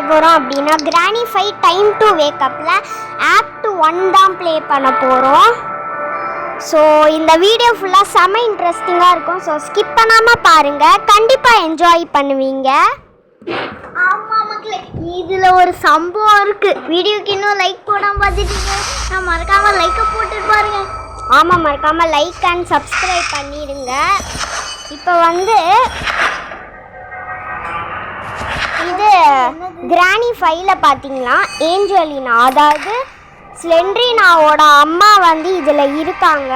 போகிறோம் அப்படின்னா கிராணி 5 டைம் டு வேக்கப்பில் ஆக்ட் 1 தான் ப்ளே பண்ண போகிறோம். ஸோ இந்த வீடியோ ஃபுல்லாக செம இன்ட்ரெஸ்டிங்காக இருக்கும். ஸோ ஸ்கிப் பண்ணாமல் பாருங்கள், கண்டிப்பாக என்ஜாய் பண்ணுவீங்க. ஆமாம் மக்களே, இதில் ஒரு சம்பவம் இருக்குது. வீடியோக்கு இன்னும் லைக் போடாமல் பார்த்துட்டீங்க, நான் மறக்காமல் லைக்கை போட்டுட்டு பாருங்க. ஆமாம், மறக்காமல் லைக் அண்ட் சப்ஸ்கிரைப் பண்ணிடுங்க. இப்போ வந்து இது கிராணி 5ல பார்த்தீங்கன்னா ஏஞ்சலினா, அதாவது ஸ்லெண்ட்ரினாவோட அம்மா வந்து இதில் இருக்காங்க.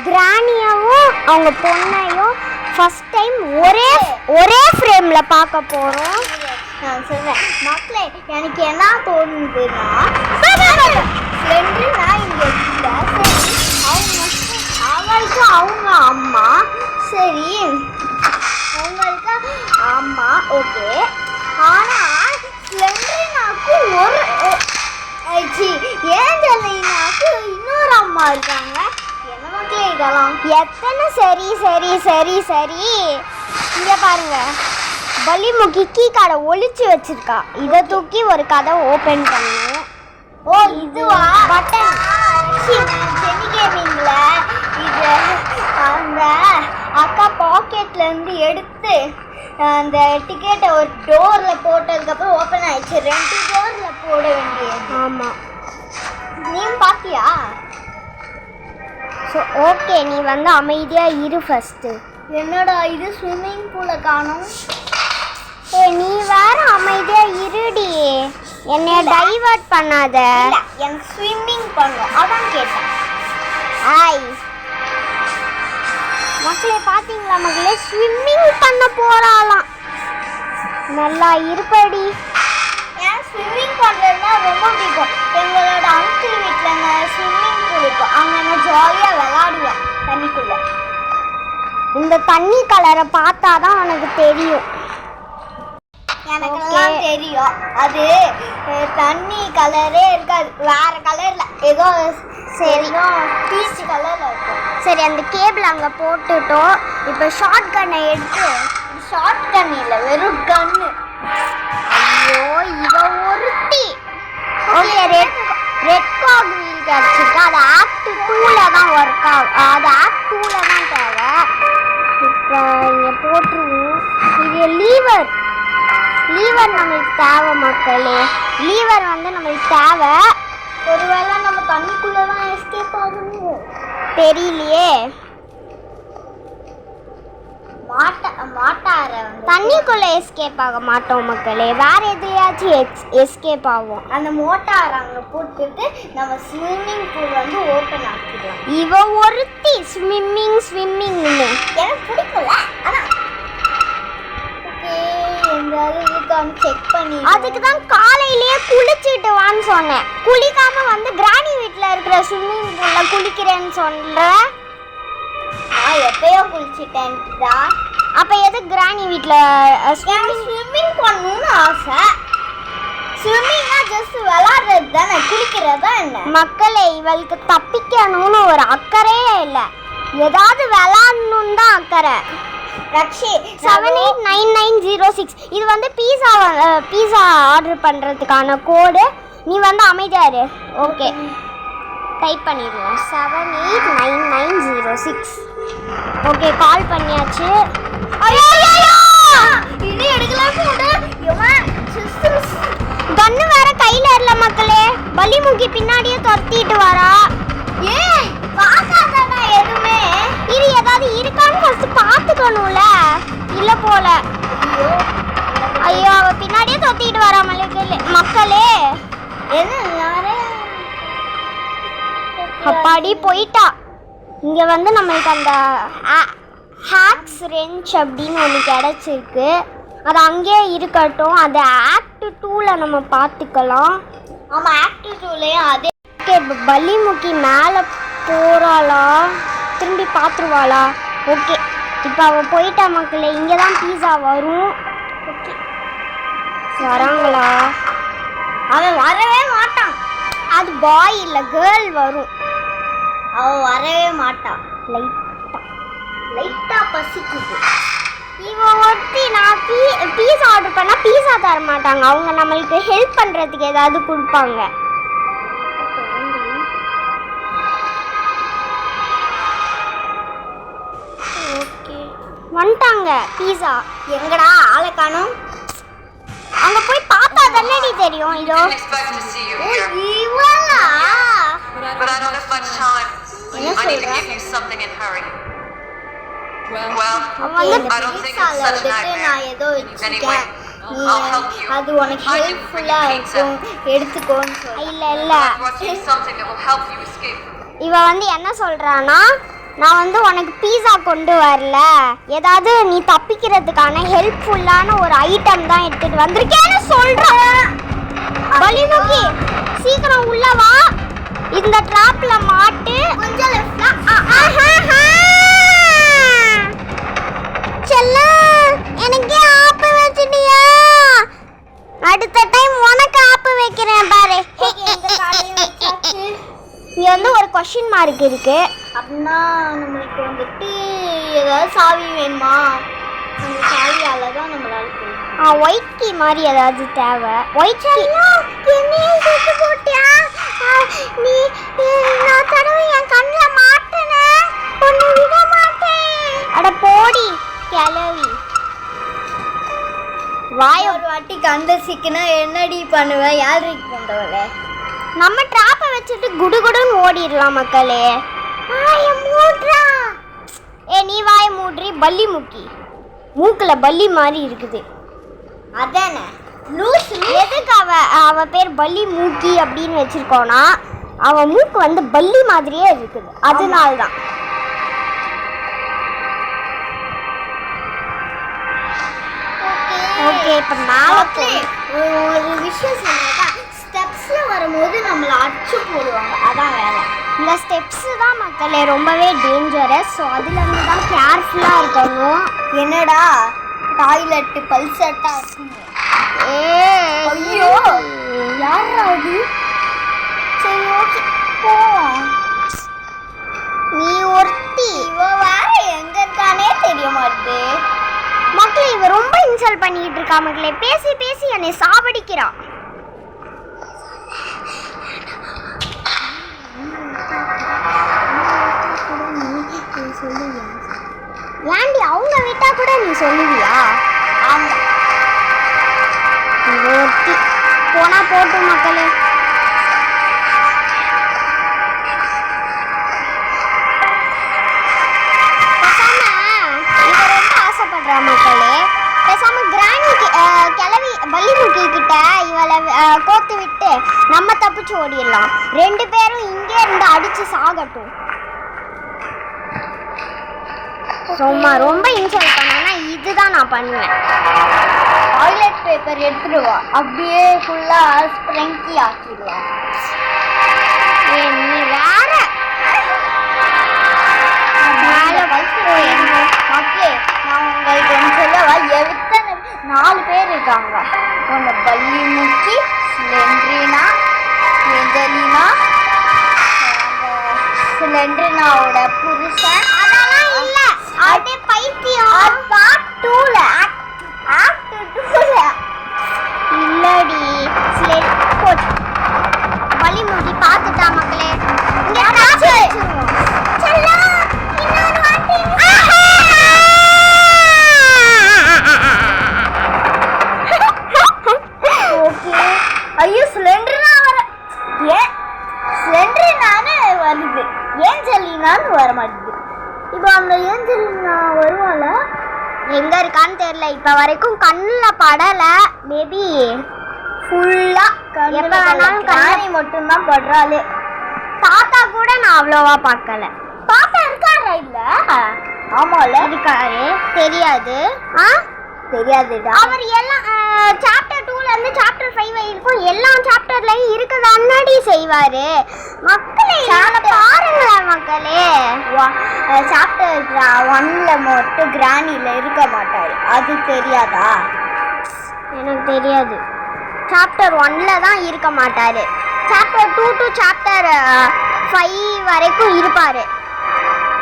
கிராணியவும் அவங்க பொண்ணையும் ஃபஸ்ட் டைம் ஒரே ஃப்ரேமில் பார்க்க போகிறோம். நான் சொல்கிறேன் மக்களே, எனக்கு என்ன தோணுதுன்னா, ஸ்லெண்ட்ரினா இங்கே இல்லை, சரி அவங்களுக்கு அவங்க அம்மா, சரி அவங்களுக்கு அம்மா ஓகே. ஆனால் ஸ்லெண்ட்ரினாக்கு ஏஞ்சலினாக்கு இன்னொரு அம்மா இருக்காங்க. என்ன மக்களே இதெல்லாம்? எத்தனை சரி சரி சரி சரி இங்கே பாருங்க, பலிமுகி கீ கடை ஒளிச்சு வச்சிருக்கா. இதை தூக்கி ஒரு கதை ஓப்பன் பண்ணும். ஓ இதுவா பட்டன் செனி கேமிங்கில் இது அந்த அக்கா பாக்கெட்லேருந்து எடுத்து அந்த டிக்கெட்டை ஒரு டோரில் போட்டதுக்கப்புறம் ஓப்பன் ஆயிடுச்சு. 2 டோரில் போட வேண்டியது. ஆமாம், நீ பார்த்தியா? ஸோ ஓகே, நீ வந்து அமைதியாக இரு ஃபஸ்ட்டு. என்னடா இது ஸ்விம்மிங் பூலை காணும்? நீ வேற அமைதியாக இருடி, என்னைய டைவர்ட் பண்ணாத. எனக்கு ஸ்விம்மிங் பண்ணும் அதான் கேட்டேன். ஆய் மக்களே, பார்த்தீங்களா மக்களே, ஸ்விம்மிங் பண்ண போகிறாளாம். நல்லா இருப்படி. ஏன் ஸ்விம்மிங் பண்ணுறதுனா ரொம்ப பிடிக்கும். எங்களோட அங்கிள் வீட்டில் நான் ஸ்விம்மிங் பூல் இருக்கும், அங்கே நான் ஜாலியாக விளாடுவேன் தண்ணிக்குள்ளே. இந்த தண்ணி கலரை பார்த்தா தான் உனக்கு தெரியும். எனக்கெல்லாம் தெரியும், அது தண்ணி கலரே இருக்காது, வேற கலர்ல ஏதோ சரி பீச் கலர்ல இருக்கும். சரி, அந்த கேபிள் அங்கே போட்டுட்டோம். இப்போ ஷார்ட் கன்னை எடுத்து, ஷார்ட் கன் இல்லை, வெறும் கன்னு. ஐயோ இவ ஒருத்தி. ஓகே, ரெட் காக் வீல் கிடச்சிருக்கு. அது ஆக்ட் 2ல தான் ஒர்க் ஆகும், அது ஆக்ட் 2ல தான் தேவை. இப்போ இங்கே போட்டுருவோம். இது லீவர் நம்மளுக்கு தேவை மக்களே. லீவர் வந்து நம்மளுக்கு தேவை. ஒருவேளை நம்ம தண்ணிக்குள்ளே தான் எஸ்கேப் ஆகணும், தெரியலையே. மாட்டார தண்ணிக்குள்ளே எஸ்கேப் ஆக மாட்டோம் மக்களே, வேற எதுலையாச்சும் எஸ்கேப் ஆகும். அந்த மோட்டார் அங்கே போட்டுட்டு நம்ம ஸ்விம்மிங் பூல் வந்து ஓப்பன் ஆக்கிடலாம். இவ ஒருத்தி ஸ்விம்மிங்னு எனக்கு பிடிக்கல. ஆனால் ஓகே, எங்கேயாவது இருக்கான்னு செக் பண்ணி, அதுக்கு தான் காலையிலேயே குளிச்சுட்டு வான்னு சொன்னேன். குளிக்காம வந்து கிராணி வீட்டில் இருக்கிற ஸ்விம்மிங் பூல்ல குளிக்கிறேன்னு சொல்கிறேன். நான் எப்பயோ குளிச்சுட்டேன்டா. அப்போ எது கிராணி வீட்டில் ஸ்விம்மிங் பண்ணணும்னு ஆசை. ஸ்விம்மிங்னா ஜஸ்ட் விளாடுறது தானே, குளிக்கிறது தான் என்ன? மக்களே, இவளுக்கு தப்பிக்கணும்னு ஒரு அக்கறையே இல்லை, ஏதாவது விளாடணுன்னு தான் அக்கறை. ரக்ஷி 789906 இது வந்து பீஸா ஆர்டர் பண்ணுறதுக்கான கோடு. நீ வந்து அமைதியாரு. ஓகே, டைப் பண்ணிடுவோம் 789906. ஓகே, கால் பண்ணியாச்சு. இது எடுக்கலாம். கண்ணு வேற கையில இல்ல மக்களே, பலிமுகி பின்னாடியே துரத்திட்டு வரா. ஏய் பார்க்காதடா எதுவுமே. இது ஏதாவது இருக்கான்னு ஃபர்ஸ்ட் பார்த்துக்கணும்ல. இல்ல போல. ஐயோ அவ பின்னாடியே துரத்திட்டு வரா மக்களே. என்ன யாரே அப்பாடி போயிட்டா. இங்க வந்து நம்மளுக்கு அந்த ஹேக்ஸ் ரெஞ்ச் அப்படின்னு ஒன்று கிடச்சிருக்கு, அது அங்கேயே இருக்கட்டும். அது ஆக்ட் 2ல நம்ம பார்த்துக்கலாம். ஆமாம், ஆக்ட் 2லயும் அதே. ஓகே, இப்போ பலிமுகி மேலே போகிறாளா, திரும்பி பார்த்துருவாளா? ஓகே, இப்போ அவள் போயிட்டா மக்களே. இங்கே தான் பீஸா வரும். ஓகே, வராங்களா? அவன் வரவே மாட்டான். அது பாய் இல்லை, கேர்ள் வரும். அவன் வரவே மாட்டான். லைட்டாக லைட்டாக பசிக்குது. இவன் ஒருத்தி நான் பீஸா ஆர்டர் பண்ணா பீஸா தர மாட்டாங்க. அவங்க நம்மளுக்கு ஹெல்ப் பண்றதுக்கு ஏதாவது கொடுப்பாங்க. ஓகே வந்துட்டாங்க. பீஸா எங்கடா ஆளை காணோம்? அங்க போய் பார்த்தா தானடி தெரியும். இதோ இவளா? But I don't have much time. I need to give you something in hurry. Well, I don't think it's such a nightmare. Anyway, I'll help you. அது உனக்கு ஹெல்ப்ஃபுல்லா இருக்கும், எடுத்துக்கோன்னு சொல்லு. இல்ல I brought you something that will help you escape. இவ என்ன சொல்றானா, நான் உனக்கு பீஸா கொண்டு வரல, ஏதாவது நீ தப்பிக்கிறதுக்கான ஹெல்ப்ஃபுல்லான ஒரு ஐட்டம் தான் எடுத்துட்டு வந்திருக்கேன்னு சொல்றேன். பலிமுகி சீக்கிரம் உள்ள வா, இந்த ட்ராப்ல மாட்டு. கொஞ்சம் லெஃப்ட்ல. செல்லம் எனக்கு ஆப்பு வச்சிட்டியா? அடுத்த டைம் உனக்கு ஆப்பு வைக்கிறேன் பாரு. இங்க ஒரு क्वेश्चन மார்க் இருக்கு. அப்படின்னா நம்மளுக்கு வந்துட்டு ஏதாவது சாவி வேணுமா? அந்த சாவியால தான் நம்மளால ஒயிட் கீ மாதிரி ஏதாவது தேவை. ஒயிட் கீ என்னையே சுட்டு போட்டியா? நீ நான் தடவை என் கண்ணில் மாட்டேன, ஒன்று விட மாட்டேன். அட போடி கிளவி. ஒரு வாட்டி கண்ட சிக்கினா என்னடி பண்ணுவேன்? யாருக்கு கொண்டவளே? நம்ம ட்ராப்பை வச்சுட்டு குடுகுடுன்னு ஓடிடலாம் மக்களே. வாய மூட்றா. நீ வாய மூட்றி பல்லி முக்கி. மூக்குல பல்லி மாதிரி இருக்குது. அதானே எதுக்கு அவ பேர் பல்லி மூக்கி அப்படின்னு வச்சிருக்கோனா, அவ மூக்கு பல்லி மாதிரியே இருக்குது, அதனால தான். ஓகே இப்போ நாளைக்கு ஒரு விஷயம் சொல்லுங்க. ஸ்டெப்ஸ்ல வரும்போது நம்மள அடிச்சு போடுவாங்க, அதான் வேலை. இந்த ஸ்டெப்ஸ் தான் மக்களே ரொம்பவே டேஞ்சரஸ். ஸோ அதுலேருந்து தான் கேர்ஃபுல்லாக இருக்கணும். என்னடா டாய்லெட் பல்சட்டா இருக்குங்க. ஐயோ யாரா அது? சரி ஓகே போவோம். நீ ஒருத்தி. இவ வேற எங்க இருக்கானே தெரிய மாட்டேது. மக்களே இவ ரொம்ப இன்சல்ட் பண்ணிக்கிட்டு இருக்கா மக்களே. பேசி பேசி என்னை சாவடிக்கிறான். ஏண்டி அவங்க விட்டா கூட நீ சொல்லுவியா? ஆமா ஒருத்தி போனா போட்டு மக்களே. ஆசைப்படுறா மக்களே. பேசாம கிராணி கிளவி பல்லிமுக்கி கிட்ட இவளை கோத்து விட்டு நம்ம தப்பிச்சு ஓடிடலாம். 2 பேரும் இங்கே இருந்து அடிச்சு சாகட்டும். சும்மா ரொம்ப இன்சல்ட் பண்ணா இதுதான் நான் பண்ணுவேன். டாய்லெட் பேப்பர் எடுத்துடுவா, அப்படியே ஃபுல்லா ஸ்ப்ரெங்கி ஆக்கிடுவான். நீ வேற மக்களே நான் உங்களுக்கு ஒன்று சொல்லவா? எத்தனை 4 பேர் இருக்காங்க. ஒன்று பல்லி முக்கி, ஸ்லெண்ட்ரினா, ஏஞ்சலினா, ஸ்லெண்ட்ரினாவோட புருஷன். அதெல்லாம் இல்ல, அது பைத்தியம். பார்ட் 2ல ஆக்ட் 2ல இல்லடி ஸ்லெட் கோட் பலிமுகி பார்த்துட்டா மக்களே. இங்க காசு செல்லம் இன்னொரு வாட்டி. ஓகே. ஐயோ ஸ்லெண்டர்னா வர ஸ்லெண்டர்னானே வருது, ஏஞ்சலினான்னு வர மாட்டேங்குது. இப்போ அந்த ஏஞ்சலினா வருவாள? எங்க இருக்கான்னு தெரியல. இப்ப வரைக்கும் கண்ணுல படல. மேபி ஃபுல்லா எப்ப வேணாலும் கண்ணாடி மட்டும்தான் படுறாளே. தாத்தா கூட நான் அவ்வளோவா பார்க்கல. பாப்பா இருக்காரா? இல்ல ஆமால இருக்காரு, தெரியாது. தெரியாதுடா. அவர் எல்லாம் சாப்டர் 2ல இருந்து சாப்டர் 5 வரைக்கும் எல்லா சாப்டர்லயும் இருக்கத அன்னடி செய்வாரு. மக்களே பாருங்களேன் மக்களே. சாப்டர் 1ல மட்டும் கிராணில இருக்க மாட்டாரு, அது தெரியாதா? எனக்கு தெரியாது. சாப்டர் 1ல தான் இருக்க மாட்டாரு. சாப்டர் 2 டு சாப்டர் 5 வரைக்கும் இருப்பாரு.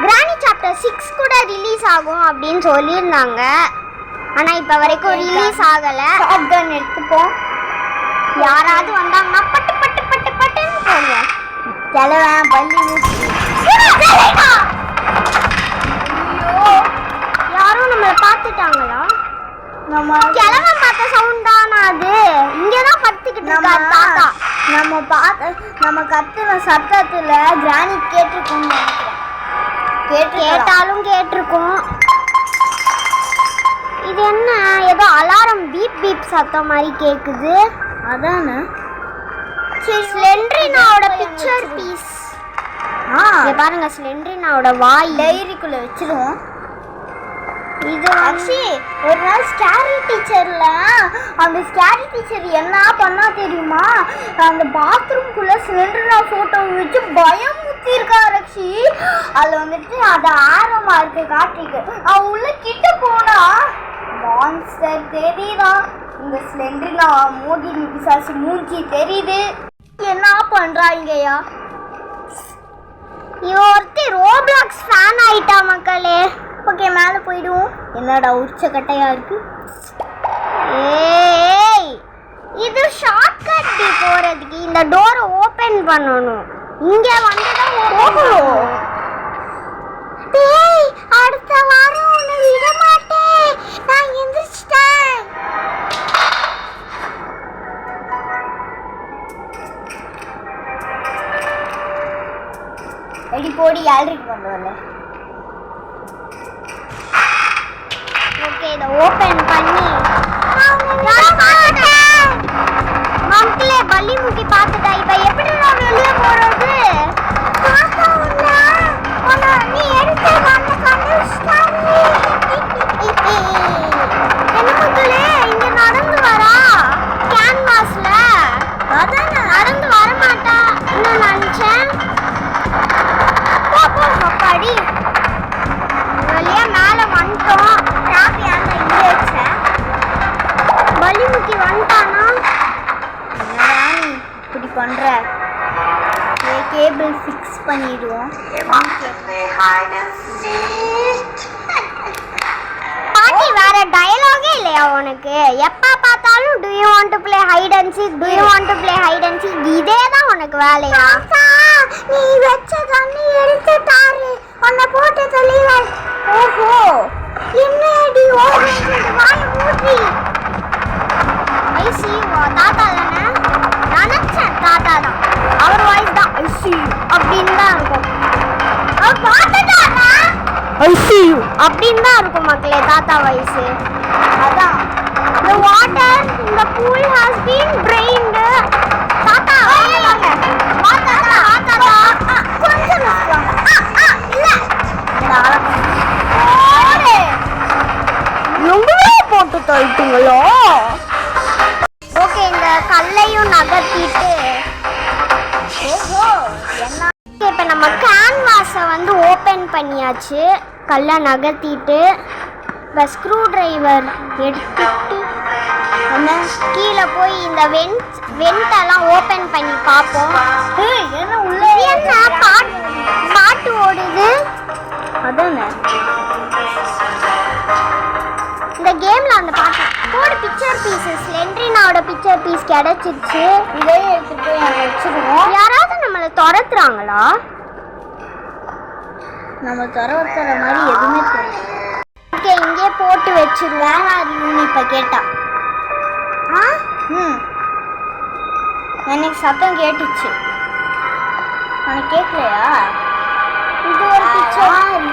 கிராணி சாப்டர் 6 கூட ரிலீஸ் ஆகும் அப்படின்னு சொல்லியிருந்தாங்க. ஆனா இப்ப வரைக்கும் ரிலீஸ் ஆகல. ஷாட்கன் எடுத்துப்போம். யாராவது வந்தாங்கன்னா பட்டு பட்டு பட்டு பட்டுன்னு போங்க. கிளவன் பள்ளி மூச்சு. யாரும் நம்மள பாத்துட்டாங்களா? நம்ம கிழவன் பார்த்த சவுண்ட் தானா அது? இங்கதான் படுத்துக்கிட்டு இருக்காரு தாத்தா. நம்ம கத்துன சத்தத்துல கிராணி கேட்டிருக்கோம்னு நினைக்கிறேன். கேட்டாலும் கேட்டிருக்கும். இது என்ன ஏதோ அலாரம் பீப் பீப் சத்தம் மாதிரி கேக்குது. அதானே. சரி, ஸ்லெண்ட்ரினாவோட பிக்சர் பீஸ். இங்க பாருங்க, ஸ்லெண்ட்ரினாவோட வாய் டைரிக்குள்ள வச்சிருவோம். இது ஆக்சுவலி ஒரு நாள் ஸ்கேரி டீச்சர்ல அந்த ஸ்கேரி டீச்சர் என்ன பண்ணா தெரியுமா? அந்த பாத்ரூம்குள்ள ஸ்லெண்டர்னா போட்டோ வச்சு பயமுத்தி இருக்காரு. ஆக்சுவலி அதுல வந்துட்டு அது ஆரமா இருக்கு காட்டிக்கு. அவன் உள்ள கிட்ட போனா மான்ஸ்டர் தெரியுதா? இந்த ஸ்லெண்டர்னா மோகினி பிசாசு மூஞ்சி தெரியுது. என்ன பண்றாங்கயா? இவ ஒருத்தி ரோப்ளாக்ஸ் ஃபேன் ஆயிட்டா மக்களே. ஓகே, மேலே போயிடுவோம். என்னடா உச்சக்கட்டையா இருக்கு? ஏய், இது ஷார்ட்கட் போறதுக்கு இந்த டோரை ஓபன் பண்ணனும். இங்க வந்து தான் போகணும். டேய், அடுத்த வாரம் உன்னை விட மாட்டேன். நான் எந்திரிச்சிட்டேன். எடி போடி யாருக்கு கொண்டு வரல. ஓகே, இத ஓபன் பண்ணி மக்களே பள்ளி முக்கி பார்த்துட்டா. இப்ப எப்படி நான் வெளியே போறது? நீ எடுத்து என்ன மக்களே இங்க நடந்து வரா கேன்வாஸ்ல. அதான் நடந்து வர மாட்டா இன்னும் நினைச்சேன். அப்பாடி வெளியே மேல வந்துட்டோம். பலிமுக்கி வந்துட்டானா? என்னடா நீ இப்படி பண்ற? கேபிள் ஃபிக்ஸ் பண்ணிடுவோம். பாட்டி வேற டயலாகே இல்லையா உனக்கு? எப்ப பார்த்தாலும் do you want to play hide and seek, do you want to play hide and seek, இதே தான் உனக்கு வேலையா? நீ வெச்ச தண்ணி எடுத்து தாரு, உன்னை போட்டு தள்ளிடுவேன். ஓஹோ, என்னடி ஓடுறது? வாய் மூடி. ஐசி தாத்தா தானே? நினைச்சேன் தாத்தா தான். அவர் வாய்ஸ் தான் ஐசி அப்படின்னு தான் இருக்கும். அவர் பார்த்துட்டானா? ஐசியூ அப்படின்னு தான் இருக்கும் மக்களே தாத்தா வயசு. அதான் the water in the pool has been drained. தாத்தா வாங்க வா தாத்தா கொஞ்சம் இல்ல எங்கவே போட்டு தள்ளிட்டீங்களோ? ஓகே, இந்த கல்லையும் நகர்த்திட்டு என்ன இப்போ நம்ம கேன்வாஸை வந்து ஓப்பன் பண்ணியாச்சு. கல்லை நகர்த்திட்டு இப்போ ஸ்க்ரூ டிரைவர் எடுத்துட்டு என்ன கீழே போய் இந்த வெண்டெல்லாம் ஓப்பன் பண்ணி பார்ப்போம். என்ன உள்ள என்ன பாட்டு ஓடுது? அதானே இந்த கேம்ல அந்த பாட்டு போடு. பிக்சர் பீசஸ் ஸ்லெண்ட்ரினாவோட பிக்சர் பீஸ் கிடைச்சிருச்சு. இதே எடுத்துட்டு போய் அங்கே வச்சிருவோம். யாராவது நம்மளை துரத்துறாங்களா? நம்ம துரத்துற மாதிரி எதுவுமே தெரியல. ஓகே, இங்கே போட்டு வச்சிருவோம். நீ இப்போ கேட்டா எனக்கு சத்தம் கேட்டுச்சு. உனக்கு கேட்கலையா? இது ஒரு பிக்சர்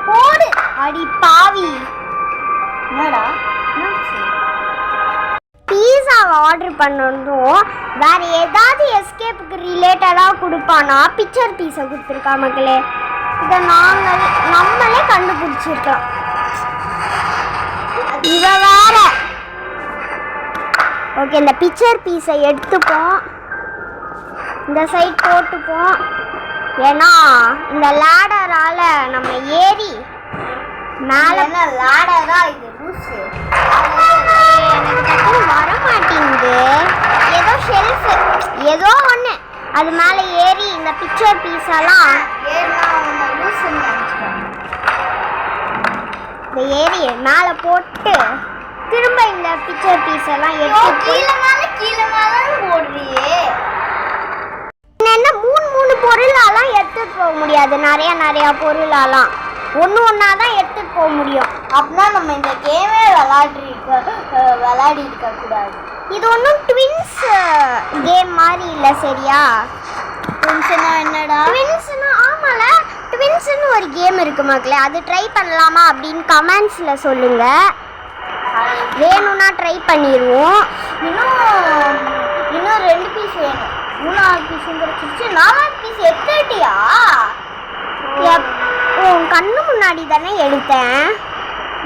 போடு. அடி பாவி, என்னடா பீஸாவை ஆர்டர் பண்ணதும் வேற ஏதாவது எஸ்கேப்புக்கு ரிலேட்டடாக கொடுப்பானா? பிக்சர் பீஸை கொடுத்துருக்கா மக்களே. இதை நம்மளே கண்டுபிடிச்சிருக்கலாம். இவ வேற. ஓகே, இந்த பிக்சர் பீஸை எடுத்துப்போம். இந்த சைட் போட்டுப்போம். ஏன்னா இந்த லேடரால நம்ம ஏறி மேலே லாடரா இது லூசு. எனக்கு வர மாட்டேங்குது. ஏதோ ஷெல்ஃப் ஏதோ ஒன்று அது மேலே ஏறி இந்த பிக்சர் பீஸெல்லாம் இந்த ஏரியை மேலே போட்டு திரும்ப இந்த பிக்சர் பீஸ் எல்லாம் எடுத்து கீழே மேல போடுறியே. என்ன மூணு பொருளாலாம் எடுத்துட்டு போக முடியாது. நிறைய பொருளாலாம் ஒன்றா தான் எடுத்துட்டு போக முடியும். அப்படின்னா நம்ம இந்த கேமே விளையாடி இருக்க கூடாது. இது ஒன்றும் ட்வின்ஸ் கேம் மாதிரி இல்லை, சரியா? ட்வின்ஸ்னா என்னடா? ட்வின்ஸ்னா ஆமால, ட்வின்ஸ்னு ஒரு கேம் இருக்கு மக்களே. அது ட்ரை பண்ணலாமா அப்படின்னு கமெண்ட்ஸில் சொல்லுங்க. வேணும்னா ட்ரை பண்ணிடுவோம். இன்னும் 2 பீஸ் வேணும். 3ஆவது பீஸும் கிடைச்சிருச்சு. 4ஆவது பீஸ் எடுத்துட்டியா? உன் கண்ணு முன்னாடி தானே எடுத்தேன்.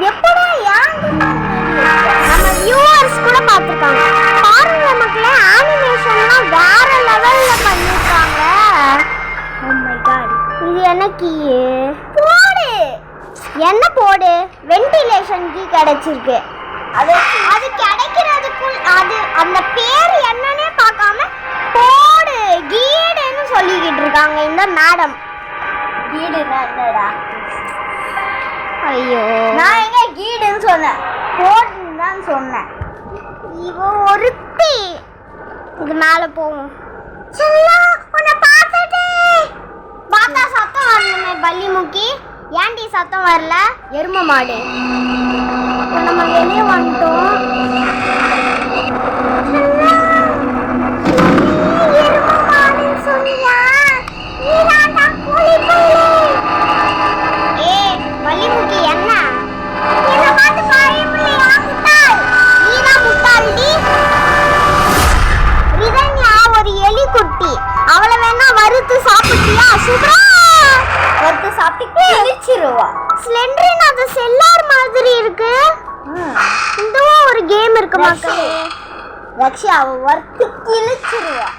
எப்படா? ஏன் நம்ம வியூவர்ஸ் கூட பார்த்துருக்காங்க. பாருங்க மக்களே, ஆனிமேஷன்லாம் வேற லெவலில் பண்ணியிருக்காங்க. Oh my god. இது என்ன கீ? போடு. என்ன போடு? வென்டிலேஷன் கீ கிடைச்சிருக்கு. அது கிடைக்கிறதுக்குள் அது அந்த பேர் என்னன்னே பார்க்காம போடு கீடுன்னு சொல்லிக்கிட்டு இருக்காங்க இந்த மேடம். கீடுனா என்னடா? ஐயோ, நான் எங்க கீடுன்னு சொன்னேன், போடுன்னு தான் சொன்னேன். இவ ஒருத்தி. இது மேலே போவோம். செல்லம், உன்னை பார்த்துட்டு பார்த்தா சத்தம் வரணுமே பள்ளி முக்கி. ஏன்டி சத்தம் வரல? எரும மாடு. இப்போ நம்ம வெளியே வந்துட்டோம். எரும மாடுன்னு சொன்னியா? நீதான்டா கோழி பையலே. பள்ளி முக்கி என்ன? என்னை பார்த்து பயப்படலையா முட்டாள்? நீதான் முட்டாள்டி. ரிதன்யா ஒரு எலி குட்டி. அவளை வேணா வறுத்து சாப்பிட்டியா? சுப்ரா ஒருத்த சாப்பிட்டு கிழிச்சிருவா. ஸ்லெண்டரின் அது செல்லார் மாதிரி இருக்கு. இதுவும் ஒரு கேம் இருக்கு மக்களே. ரக்ஷா ஒருத்தி கிழிச்சிருவா.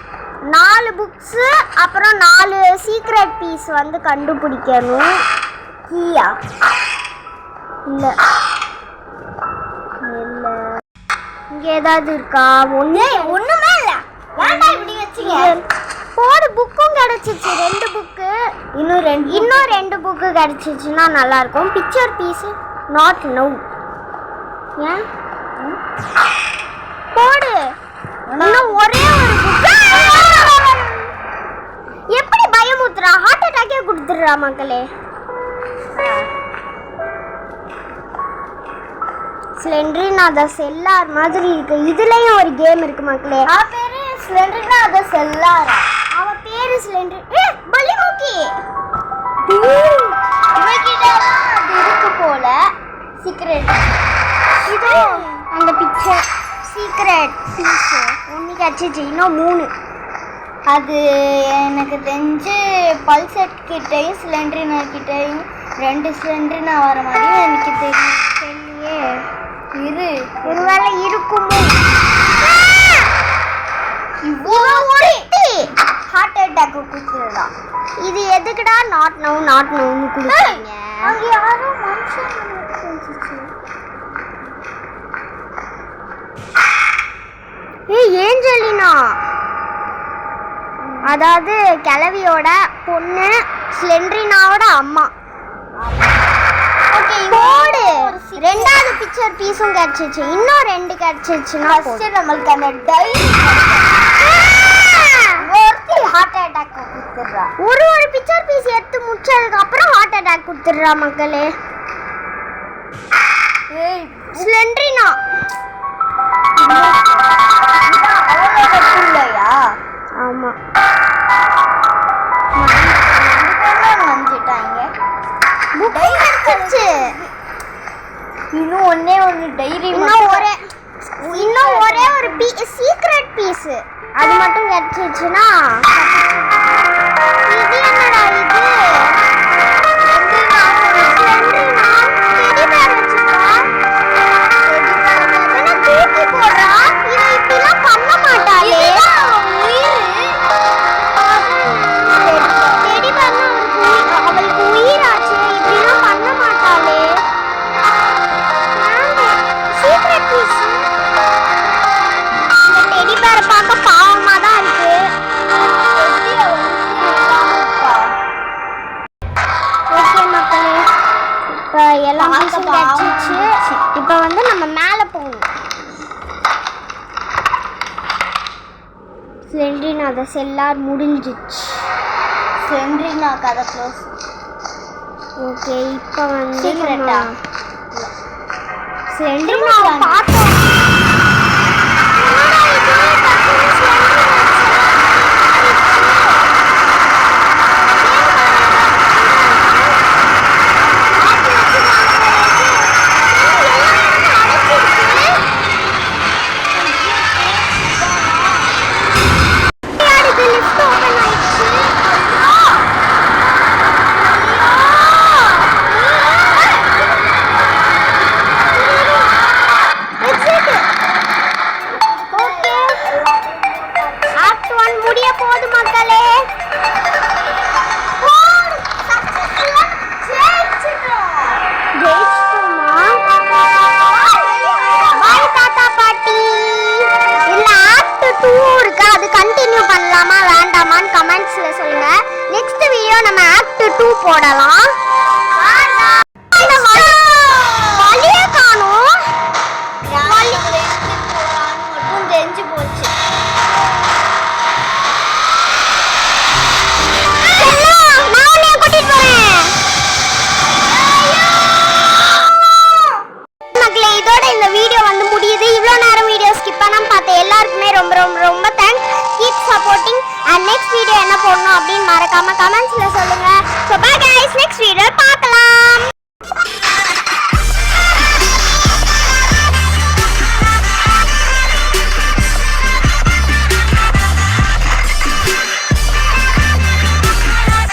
4 புக்ஸ் அப்புறம் 4 சீக்ரெட் பீஸ் வந்து கண்டுபிடிக்கணும். கீயா? இல்ல இங்க ஏதாவது இருக்கா? ஒண்ணுமே இல்ல. ஏன்டா இப்படி வச்சீங்க? போடு, புக்கும் கிடைச்சிச்சு. 2 புக்கு. இன்னும் 2 புக்கு கிடைச்சிச்சுன்னா நல்லா இருக்கும். Picture piece not now. ஏன் போடு? இன்னும் ஒரே ஒரு புக்கு. எப்படி பயமுத்துறா? ஹார்ட் அட்டாக்கே கொடுத்துடுறா மக்களே. ஸ்லெண்டரின் அத செல்லார் மாதிரி இருக்கு. இதுலயும் ஒரு கேம் இருக்கு மக்களே. அவ பேரு ஸ்லெண்டரினா அத செல்லாரா? அவ பேரு ஸ்லெண்டர். பள்ளி முக்கி இவகிட்ட அது இருக்கு போல. சீக்ரெட். இது அந்த பிக்சர் சீக்ரெட் பீஸ் ஒன்று கிடச்சிச்சு. இன்னும் 3. அது எனக்கு தெரிஞ்சு பல்செட் கிட்டையும் சிலிண்டரினா கிட்டையும் 2 சிலிண்டரினா வர மாதிரி எனக்கு தெரியலையே. ஒருவேளை இருக்குமோ? ஹார்ட் அட்டாக் கொடுத்துடா. இது எதுக்குடா நாட் நவுன்னு கொடுத்தீங்க? அங்க யாரோ மனுஷன் ஏஞ்சலினா, அதாவது கிழவியோட பொண்ணு, ஸ்லெண்டரினாவோட அம்மா. ஓகே, போடு. 2வது பிக்சர் பீஸும் கிடைச்சிச்சு. இன்னும் 2 கிடைச்சிச்சுன்னா நம்மளுக்கு அந்த டைரி ஹார்ட் அட்டாக் கொடுத்துடுறா. ஒரு பிக்சர் பீஸ் எடுத்து முடிச்சதுக்கு அப்புறம் ஹார்ட் அட்டாக் கொடுத்துடுறா மக்களே. ஸ்லெண்டரினா இல்லையா? ஆமா, வந்துட்டாங்க. இன்னும் ஒன்று டைரி. இன்னும் ஒரே ஒரு சீக்ரெட் பீஸ் அது மட்டும் கிடைச்சிச்சுன்னா. இது என்னடா இது? தூக்கி போடுறா. இதை இப்படிலாம் பண்ண மாட்டாளே. அவளுக்கு உயிராச்சு. இப்படிலாம் பண்ண மாட்டாளே. Secret piece. இந்த டெடி பேரை பார்க்க பாவமா தான் இருக்கு. சென்ட்ரின் அதை செல்லார் முடிஞ்சிச்சு. சென்ட்ரினா கதை க்ளோஸ். ஓகே இப்போ வந்து சீக்கிரட்டா சென்ட்ரினா பார்த்தோம். போடலாம். வழியே காணும். மட்டும் தெரிஞ்சு போச்சு. மக்களே இதோட இந்த வீடியோ வந்து முடியுது. இவ்வளோ நேரம் வீடியோ ஸ்கிப் பண்ணாம பார்த்த எல்லாருக்குமே ரொம்ப ரொம்ப ரொம்ப thanks. Keep supporting and next video என்ன போடணும் அப்படின்னு மறக்காம கமெண்ட்ஸ்ல சொல்லுங்க. So bye guys, next video பார்க்கலாம்.